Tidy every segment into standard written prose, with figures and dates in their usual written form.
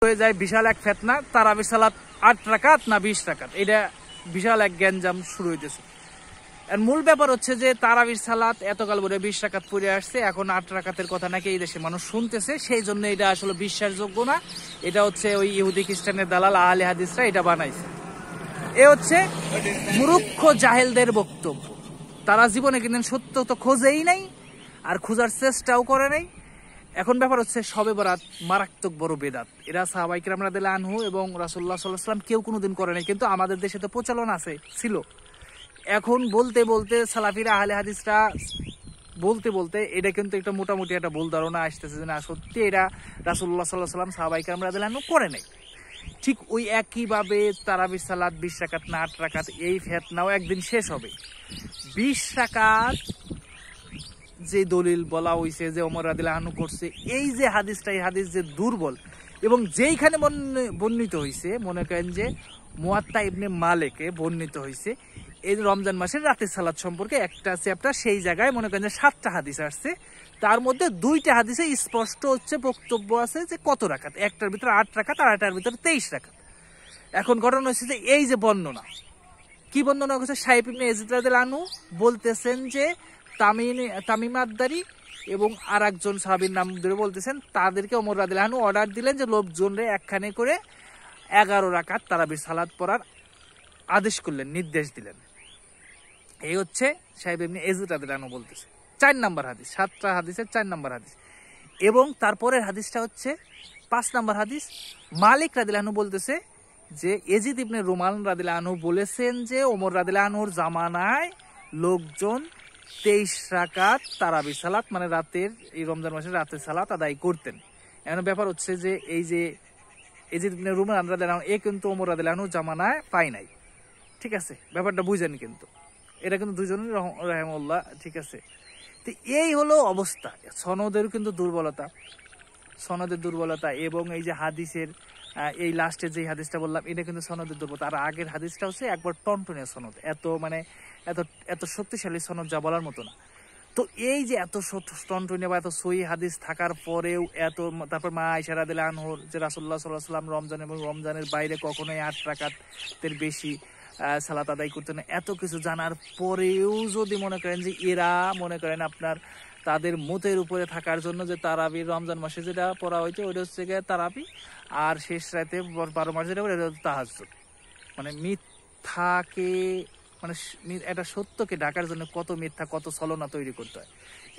হয়ে যায় বিশাল এক ফেতনা, তারাবির সালাত 8 রাকাত না 20 রাকাত, এটা বিশাল এক গ্যাঞ্জাম শুরু হইতেছে। আর মূল ব্যাপার হচ্ছে যে তারাবির সালাত এতকাল ধরে 20 রাকাত পড়ে আসছে, এখন 8 রাকাতের কথা নাকি এই দেশে মানুষ শুনতেছে, সেই জন্য এটা আসলে বিশ্বাসযোগ্য না। এটা হচ্ছে ওই ইহুদি খ্রিস্টানের দালাল আহলে হাদিসরা এটা বানাইছে। এ হচ্ছে মূর্খ জাহেলদের বক্তব্য। তারা জীবনে কিন্তু সত্য তো খোঁজেই নাই, আর খোঁজার চেষ্টাও করে নাই। এখন ব্যাপার হচ্ছে শবে বরাত মারাত্মক বড় বেদাত। এরা সাহাবায়ে কেরাম রাদিয়াল্লাহু আনহু এবং রাসূলুল্লাহ সাল্লাল্লাহু আলাইহি ওয়াসাল্লাম কেউ কোনোদিন করে নাই, কিন্তু আমাদের দেশে তো প্রচলন আছে, ছিল। এখন বলতে বলতে সালাফিরা আহলে হাদিসরা বলতে বলতে এটা কিন্তু একটা মোটামুটি একটা ভুল ধারণা আসতেছে যে না সত্যি এটা রাসূলুল্লাহ সাল্লাল্লাহু আলাইহি ওয়াসাল্লাম সাহাবায়ে কেরাম রাদিয়াল্লাহু আনহু করে নাই। ঠিক ওই একইভাবে তারাবির সালাত 20 রাকাত না 8 রাকাত, এই ফিতনাও একদিন শেষ হবে। 20 রাকাত যে দলিল বলা হয়েছে যে ওমর রাদিয়াল্লাহু আনহু করছে, এই যে হাদিসটা, এই হাদিস যে দুর্বল এবং যেইখানে বর্ণিত হয়েছে, মনে করেন যে মুয়াত্তা ইবনে মালিকে বর্ণিত হয়েছে এই রমজান মাসের রাতের সালাত সম্পর্কে একটা চ্যাপ্টার, সেই জায়গায় মনে করেন যে 7টা হাদিস আসছে, তার মধ্যে 2টা হাদিসে স্পষ্ট হচ্ছে বক্তব্য আছে যে কত রাকাত, একটার ভিতরে 8 রাকাত আর একটার ভিতরে 23 রাকাত। এখন ঘটনা হচ্ছে যে এই যে বর্ণনা, কি বর্ণনা করছে, সাহেব ইবনে ইয়াজিদ রাদিয়াল্লাহু আনহু বলতেছেন যে তামিম আদ-দারি এবং আর একজন সাহাবীর নাম ধরে বলতেছেন, তাদেরকে ওমর রাদিয়াল্লাহু আনহু অর্ডার দিলেন যে লোকজনরে একখানে করে 11 রাকাত তারাবির সালাত পড়ার আদেশ করলেন, নির্দেশ দিলেন। এই হচ্ছে সাহেব ইবনে ইয়াজিদ রাদিয়াল্লাহু আনহু বলতেছে 4 নম্বর হাদিস, 7টা হাদিসের 4 নম্বর হাদিস। এবং তারপরের হাদিসটা হচ্ছে 5 নম্বর হাদিস। মালিক রাদিয়াল্লাহু আনহু বলতেছে যে ইয়াজিদ ইবনে রুমান রাদিয়াল্লাহু আনহু বলেছেন যে ওমর রাদিয়াল্লাহু আনহুর জামানায় লোকজন 23 রাকাত তারাবির সালাত, মানে রাতের, এই রমজান মাসের রাতের সালাত আদায় করতেন। এমন ব্যাপার হচ্ছে যে এই যে ইয়াজিদ ইবনে রুমান রাদিয়াল্লাহু আনহু কিন্তু ওমর রাদিয়াল্লাহু আনহু জামানায় পায় নাই। ঠিক আছে, ব্যাপারটা বুঝেন, কিন্তু এটা কিন্তু দুইজনই রাহিমাহুল্লাহ। ঠিক আছে, তো এই হলো অবস্থা। সনদের কিন্তু দুর্বলতা, সনদের দুর্বলতা, এবং এই যে হাদিসের এই লাস্টে যে হাদিসটা বললাম এটা কিন্তু সনদের দুর্বলতা। আর আগের হাদিসটা হচ্ছে একবার টনটনে সনদ, এত মানে এত শক্তিশালী সনদ যা বলার মতো না। তো এই যে এত টনটনে বা এত সহি হাদিস থাকার পরেও এত, তারপর মা আয়েশা রাদিয়াল্লাহু আনহা যে রাসূলুল্লাহ সাল্লাল্লাহু আলাইহি ওয়াসাল্লাম রমজান এবং রমজানের বাইরে কখনোই 8 রাকাতের বেশি সালাত আদায় করতে না, এত কিছু জানার পরেও যদি মনে করেন যে এরা মনে করেন আপনার তাদের মতের উপরে থাকার জন্য যে তারাবি রমজান মাসে যেটা পড়া হইতো ওইটা হচ্ছে গিয়ে তারাবি, আর শেষ রাতে 12 মাসে যেটা এটা হচ্ছে তাহাজ্জুদ। মানে মিথ্যাকে, মানে একটা সত্যকে ঢাকার জন্য কত মিথ্যা, কত ছলনা তৈরি করতে হয়,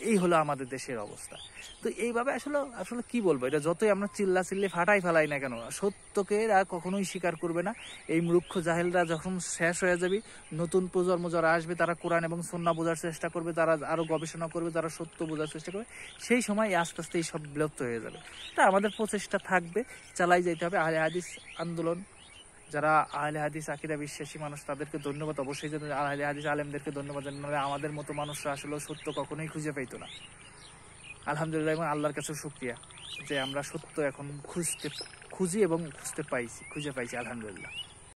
এই হলো আমাদের দেশের অবস্থা। তো এইভাবে আসলে কি বলবো, এটা যতই আমরা চিল্লি ফাটাই ফেলাই না কেন, সত্যকে এরা কখনোই স্বীকার করবে না। এই মূর্খ জাহেলরা যখন শেষ হয়ে যাবে, নতুন প্রজন্ম যারা আসবে তারা কোরআন এবং সুন্নাহ বোঝার চেষ্টা করবে, তারা আরো গবেষণা করবে, তারা সত্য বোঝার চেষ্টা করবে, সেই সময় আস্তে আস্তে এই সব বিলুপ্ত হয়ে যাবে। তা আমাদের প্রচেষ্টা থাকবে, চালাই যেতে হবে। আহলে হাদিস আন্দোলন, যারা আহলে হাদিস আকীদা বিশ্বাসী মানুষ তাদেরকে ধন্যবাদ, অবশ্যই আহলে হাদিস আলেমদেরকে ধন্যবাদ জানানো। আমাদের মতো মানুষরা আসলে সত্য কখনোই খুঁজে পাইতো না। আলহামদুলিল্লাহ এবং আল্লাহর কাছে শুকরিয়া যে আমরা সত্য এখন খুঁজি এবং খুঁজে পাইছি, আলহামদুলিল্লাহ।